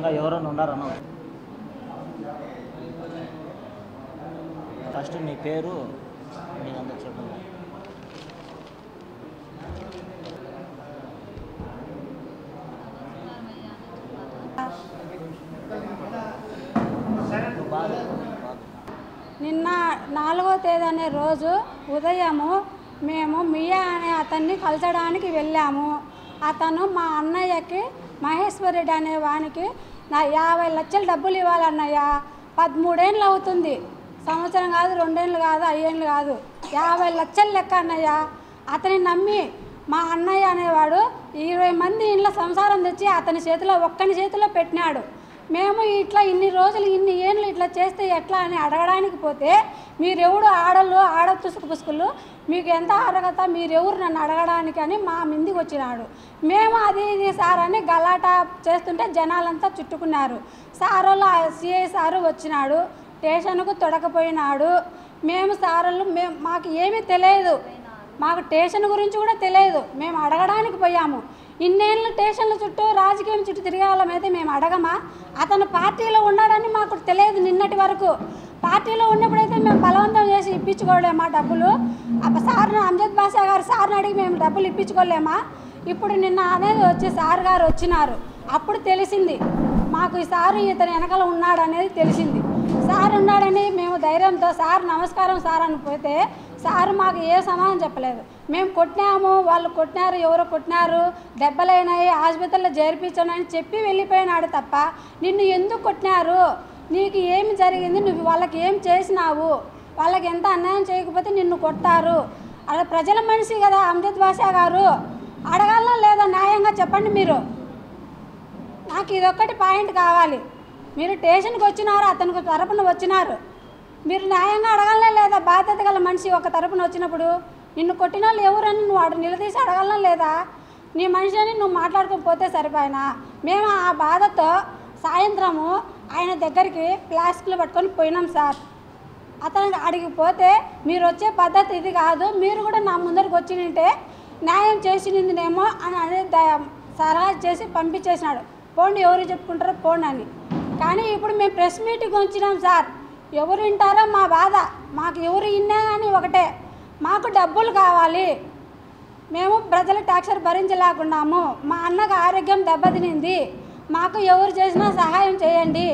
ఇంకా ఎవరైనా ఉన్నారన్న? ఫస్ట్ నీ పేరు నీకంతా చెప్పండి. నిన్న 4వ తేదీ అనే రోజు ఉదయము మేము మియా అనే అతన్ని కలచడానికి వెళ్ళాము. అతను మా అన్నయ్యకి మహేశ్వర్ రెడ్డి అనే వానికి నా 50 లక్షలు డబ్బులు ఇవ్వాలన్నయ్య. 13 ఏళ్ళు అవుతుంది, సంవత్సరం కాదు, 2 ఏళ్ళు కాదు, 5 ఏళ్ళు కాదు, 50 లక్షలు లెక్క అన్నయ్య. అతని నమ్మి మా అన్నయ్య అనేవాడు 20 మంది ఇంట్లో సంసారం తెచ్చి అతని చేతిలో ఒక్కని చేతిలో పెట్టినాడు. మేము ఇట్లా ఇన్ని రోజులు ఇన్ని ఏళ్ళు ఇట్లా చేస్తే ఎట్లా అని అడగడానికి పోతే మీరెవడు ఆడ తుసుకు పుసుకులు, మీకు ఎంత అర్హత, మీరెవరు నన్ను అడగడానికి అని మా ముందుకు వచ్చినాడు. మేము అది ఇది సార్ అని గలాట చేస్తుంటే జనాలంతా చుట్టుకున్నారు. సారోళ్ళు సిఐ సారు వచ్చినాడు, స్టేషన్కు తొడకపోయినాడు. మేము సారోళ్ళు మాకు ఏమీ తెలియదు, మాకు స్టేషన్ గురించి కూడా తెలియదు. మేము అడగడానికి పోయాము. ఇన్నేళ్ళు స్టేషన్ల చుట్టూ రాజకీయం చుట్టూ తిరిగే వాళ్ళమైతే మేము అడగమా? అతను పార్టీలో ఉన్నాడని మాకు తెలియదు నిన్నటి వరకు. పార్టీలో ఉన్నప్పుడైతే మేము బలవంతం చేసి ఇప్పించుకోలేమా డబ్బులు? సార్ని అమ్జద్ బాషా గారు సార్ని అడిగి మేము డబ్బులు ఇప్పించుకోలేమా? ఇప్పుడు నిన్న అనేది వచ్చి సార్ గారు వచ్చినారు, అప్పుడు తెలిసింది మాకు ఈ సారు ఇతను వెనకాల ఉన్నాడు అనేది తెలిసింది. సార్ ఉన్నాడని మేము ధైర్యంతో సార్ నమస్కారం సార్ అని పోతే సార్ మాకు ఏ సమాధానం చెప్పలేదు. మేము కొట్టినాము, వాళ్ళు కొట్టినారు, ఎవరో కొట్టినారు, దెబ్బలైనాయి, హాస్పిటల్లో చేర్పించానని చెప్పి వెళ్ళిపోయినాడు తప్ప నిన్ను ఎందుకు కొట్టినారు, నీకు ఏమి జరిగింది, నువ్వు వాళ్ళకి ఏం చేసినావు, వాళ్ళకి ఎంత అన్యాయం చేయకపోతే నిన్ను కొట్టారు. అలా ప్రజల మనిషి కదా అమ్జద్ బాషా గారు, అడగాలనా లేదా న్యాయంగా చెప్పండి. మీరు నాకు ఇదొక్కటి పాయింట్ కావాలి. మీరు స్టేషన్కి వచ్చినారు, అతనికి తరపున వచ్చినారు, మీరు న్యాయంగా అడగాలనే లేదా? బాధ్యత గల మనిషి ఒక తరపున వచ్చినప్పుడు నిన్ను కొట్టిన వాళ్ళు ఎవరని నువ్వు నిలదీసి అడగాలనా లేదా? నీ మనిషి అని నువ్వు మాట్లాడుకోకపోతే సరిపోయినా. మేము ఆ బాధతో సాయంత్రము ఆయన దగ్గరికి ప్లాస్టిక్లు పట్టుకొని పోయినాం సార్. అతను అడిగిపోతే మీరు వచ్చే పద్ధతి ఇది కాదు, మీరు కూడా నా ముందరికి వచ్చింటే న్యాయం చేసినేమో అని అనేది సలహా చేసి పంపించేసినాడు. పోండి, ఎవరు చెప్పుకుంటారో పోండి అని. కానీ ఇప్పుడు మేము ప్రెస్ మీటింగ్ వచ్చినాం సార్. ఎవరు వింటారో మా బాధ, మాకు ఎవరు విన్నా కానీ ఒకటే, మాకు డబ్బులు కావాలి. మేము ప్రజల టాక్సర్ భరించలేకున్నాము, మా అన్నకు ఆరోగ్యం దెబ్బతినింది, మాకు ఎవరు చేసినా సహాయం చేయండి,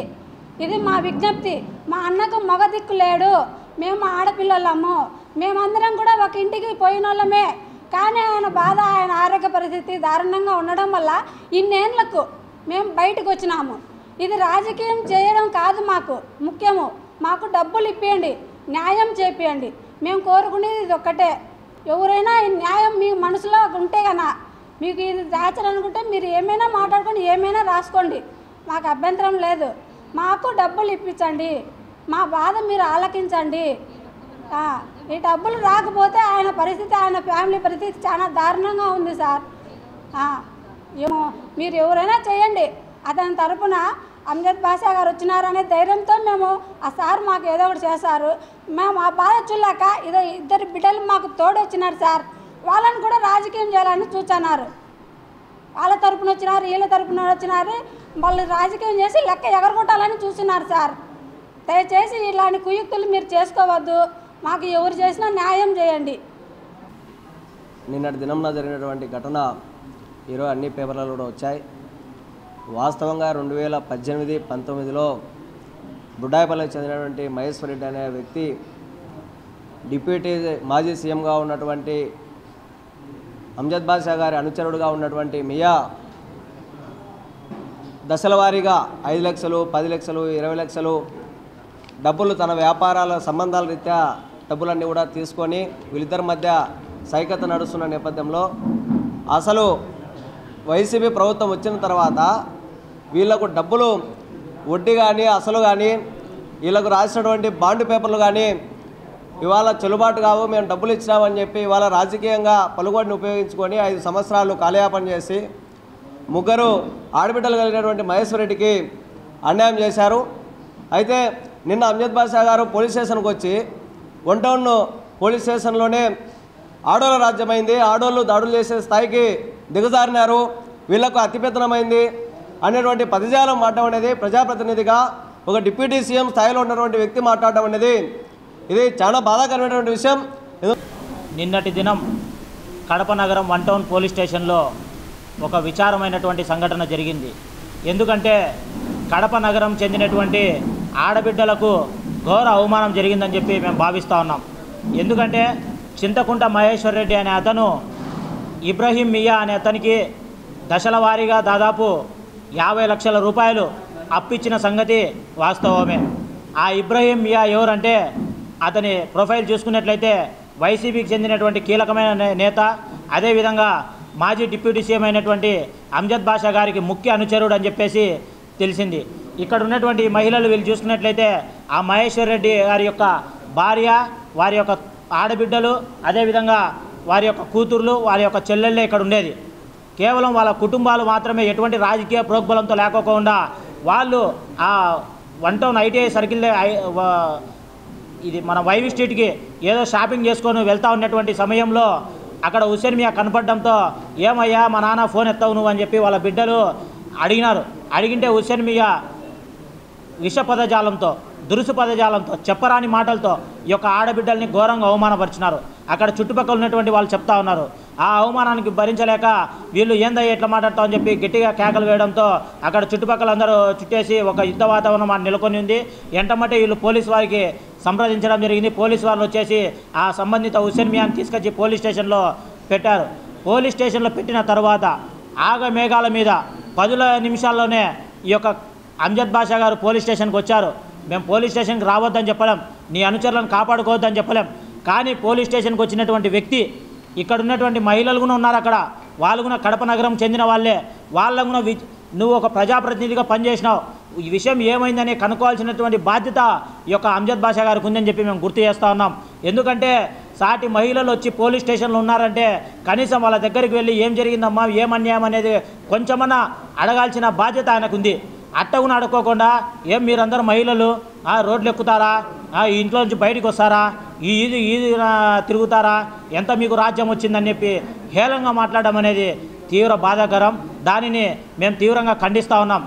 ఇది మా విజ్ఞప్తి. మా అన్నకు మగ దిక్కు లేడు, మేము ఆడపిల్లలము, మేమందరం కూడా ఒక ఇంటికి పోయిన వాళ్ళమే. కానీ ఆయన బాధ, ఆయన ఆరోగ్య పరిస్థితి దారుణంగా ఉండడం వల్ల ఇన్నేళ్లకు మేము బయటకు వచ్చినాము. ఇది రాజకీయం చేయడం కాదు మాకు ముఖ్యము, మాకు డబ్బులు ఇప్పియండి, న్యాయం చేపియండి. మేము కోరుకునేది ఇది ఒక్కటే. ఎవరైనా ఈ న్యాయం మీ మనసులో ఉంటే కన్నా మీకు ఇది దాచాలనుకుంటే మీరు ఏమైనా మాట్లాడుకొని ఏమైనా రాసుకోండి, మాకు అభ్యంతరం లేదు. మాకు డబ్బులు ఇప్పించండి, మా బాధ మీరు ఆలకించండి. ఈ డబ్బులు రాకపోతే ఆయన పరిస్థితి, ఆయన ఫ్యామిలీ పరిస్థితి చాలా దారుణంగా ఉంది సార్. ఏమో మీరు ఎవరైనా చేయండి. అతని తరపున అమ్జద్ బాషా గారు వచ్చినారనే ధైర్యంతో మేము ఆ సార్ మాకు ఏదో ఒకటి చేశారు. మేము ఆ బాధ చూడలేక ఇద్దరు బిడ్డలు మాకు తోడు వచ్చినారు సార్. వాళ్ళని కూడా రాజకీయం చేయాలని చూస్తున్నారు. వాళ్ళ తరపున వచ్చినారు, వీళ్ళ తరపున వచ్చినారు, వాళ్ళు రాజకీయం చేసి లెక్క ఎగరగొట్టాలని చూస్తున్నారు సార్. దయచేసి ఇలాంటి కుయుక్తులు మీరు చేసుకోవద్దు, మాకు ఎవరు చేసినా న్యాయం చేయండి. నిన్నటి దినంలో జరిగినటువంటి ఘటన ఈరోజు అన్ని పేపర్లలో కూడా వచ్చాయి. వాస్తవంగా 2018-19లో బుడ్డాయిపల్లికి చెందినటువంటి మహేశ్వర్ రెడ్డి అనే వ్యక్తి డిప్యూటీ మాజీ సీఎంగా ఉన్నటువంటి అమ్జద్ బాషా గారి అనుచరుడుగా ఉన్నటువంటి మియా దశల వారీగా 5 లక్షలు, 10 లక్షలు, 20 లక్షలు డబ్బులు తన వ్యాపారాల సంబంధాల రీత్యా డబ్బులన్నీ కూడా తీసుకొని వీళ్ళిద్దరి మధ్య సైకత నడుస్తున్న నేపథ్యంలో అసలు వైసీపీ ప్రభుత్వం వచ్చిన తర్వాత వీళ్లకు డబ్బులు వడ్డీ కానీ అసలు కానీ వీళ్ళకు రాసినటువంటి బాండ్ పేపర్లు కానీ ఇవాళ చెల్లుబాటు కావు, మేము డబ్బులు ఇచ్చినామని చెప్పి ఇవాళ రాజకీయంగా పలుగొడిని ఉపయోగించుకొని 5 సంవత్సరాలు కాలయాపన చేసి ముగ్గురు ఆడబిడ్డలు కలిగినటువంటి మహేశ్వర్ రెడ్డికి అన్యాయం చేశారు. అయితే నిన్న అమ్జద్ బాషా గారు పోలీస్ స్టేషన్కి వచ్చి వన్ టౌన్ పోలీస్ స్టేషన్లోనే ఆడోళ్ళ రాజ్యమైంది, ఆడోళ్ళు దాడులు చేసే స్థాయికి దిగజారినారు, వీళ్లకు అతిపెత్తనమైంది, అనేటువంటి పదజాలం మాట్లాడడం అనేది ప్రజాప్రతినిధిగా ఒక డిప్యూటీ సీఎం స్థాయిలో ఉన్నటువంటి వ్యక్తి మాట్లాడడం అనేది ఇది చాలా బాధాకరమైనటువంటి విషయం. నిన్నటి దినం కడప నగరం 1 టౌన్ పోలీస్ స్టేషన్లో ఒక విచారమైనటువంటి సంఘటన జరిగింది. ఎందుకంటే కడప నగరం చెందినటువంటి ఆడబిడ్డలకు ఘోర అవమానం జరిగిందని చెప్పి మేము భావిస్తూ ఉన్నాం. ఎందుకంటే చింతకుంట మహేశ్వర్ రెడ్డి అనే అతను ఇబ్రహీం మియా అనే అతనికి దశల వారీగా దాదాపు 50 లక్షల రూపాయలు అప్పిచ్చిన సంగతి వాస్తవమే. ఆ ఇబ్రహీం మియా ఎవరంటే అతని ప్రొఫైల్ చూసుకున్నట్లయితే వైసీపీకి చెందినటువంటి కీలకమైన నేత, అదేవిధంగా మాజీ డిప్యూటీ సీఎం అయినటువంటి అంజద్ బాషా గారికి ముఖ్య అనుచరుడు అని చెప్పేసి తెలిసింది. ఇక్కడ ఉన్నటువంటి మహిళలు వీళ్ళు చూసుకున్నట్లయితే ఆ మహేశ్వర్ రెడ్డి గారి యొక్క భార్య, వారి యొక్క ఆడబిడ్డలు, అదేవిధంగా వారి యొక్క కూతుర్లు, వారి యొక్క చెల్లెళ్ళే ఇక్కడ ఉండేది. కేవలం వాళ్ళ కుటుంబాలు మాత్రమే ఎటువంటి రాజకీయ ప్రోగ్బలంతో లేకోకుండా వాళ్ళు ఆ 1 టౌన్ ఐటీఐ సర్కిల్ ఇది మన వైవి స్ట్రీట్కి ఏదో షాపింగ్ చేసుకొని వెళ్తూ ఉన్నటువంటి సమయంలో అక్కడ హుస్సేన్ మియా కనపడడంతో ఏమయ్యా మా నాన్న ఫోన్ ఎత్తావు నువ్వు అని చెప్పి వాళ్ళ బిడ్డలు అడిగినారు. అడిగింటే హుస్సేన్ మియా విష పదజాలంతో, దురుసు పదజాలంతో, చెప్పరాని మాటలతో ఈ యొక్క ఆడబిడ్డల్ని ఘోరంగా అవమానపరిచినారు. అక్కడ చుట్టుపక్కల ఉన్నటువంటి వాళ్ళు చెప్తా ఉన్నారు. ఆ అవమానానికి భరించలేక వీళ్ళు ఏందయ్య ఎట్లా మాట్లాడతామని చెప్పి గట్టిగా కేకలు వేయడంతో అక్కడ చుట్టుపక్కల అందరూ చుట్టేసి ఒక యుద్ధ వాతావరణం నెలకొని ఉంది. ఎంటమంటే వీళ్ళు పోలీసు వారికి సంప్రదించడం జరిగింది. పోలీసు వారు వచ్చేసి ఆ సంబంధిత హుస్సేన్ మియాని తీసుకొచ్చి పోలీస్ స్టేషన్లో పెట్టారు. పోలీస్ స్టేషన్లో పెట్టిన తర్వాత ఆగమేఘాల మీద 10 నిమిషాల్లోనే ఈ యొక్క అంజద్ బాషా గారు పోలీస్ స్టేషన్కి వచ్చారు. మేము పోలీస్ స్టేషన్కి రావద్దని చెప్పలేం, నీ అనుచరులను కాపాడుకోవద్దని చెప్పలేం. కానీ పోలీస్ స్టేషన్కి వచ్చినటువంటి వ్యక్తి, ఇక్కడ ఉన్నటువంటి మహిళలు కూడా ఉన్నారు, అక్కడ వాళ్ళు కూడా కడప నగరం చెందిన వాళ్ళే, వాళ్ళకు కూడా నువ్వు ఒక ప్రజాప్రతినిధిగా పనిచేసినావు, ఈ విషయం ఏమైందని కనుక్కోవాల్సినటువంటి బాధ్యత ఈ యొక్క అంజద్ బాషా గారికి ఉందని చెప్పి మేము గుర్తు చేస్తూ ఉన్నాం. ఎందుకంటే సాటి మహిళలు వచ్చి పోలీస్ స్టేషన్లో ఉన్నారంటే కనీసం వాళ్ళ దగ్గరికి వెళ్ళి ఏం జరిగిందమ్మా, ఏం అన్యాయం అనేది కొంచెమన్నా అడగాల్సిన బాధ్యత ఆయనకుంది. అట్టగున అడుక్కోకుండా ఏం మీరందరూ మహిళలు రోడ్లు ఎక్కుతారా, ఈ ఇంట్లో నుంచి బయటికి వస్తారా, ఈది తిరుగుతారా, ఎంత మీకు రాజ్యం వచ్చిందని చెప్పి హేళంగా మాట్లాడడం అనేది తీవ్ర బాధాకరం. దానిని మేము తీవ్రంగా ఖండిస్తూ ఉన్నాం.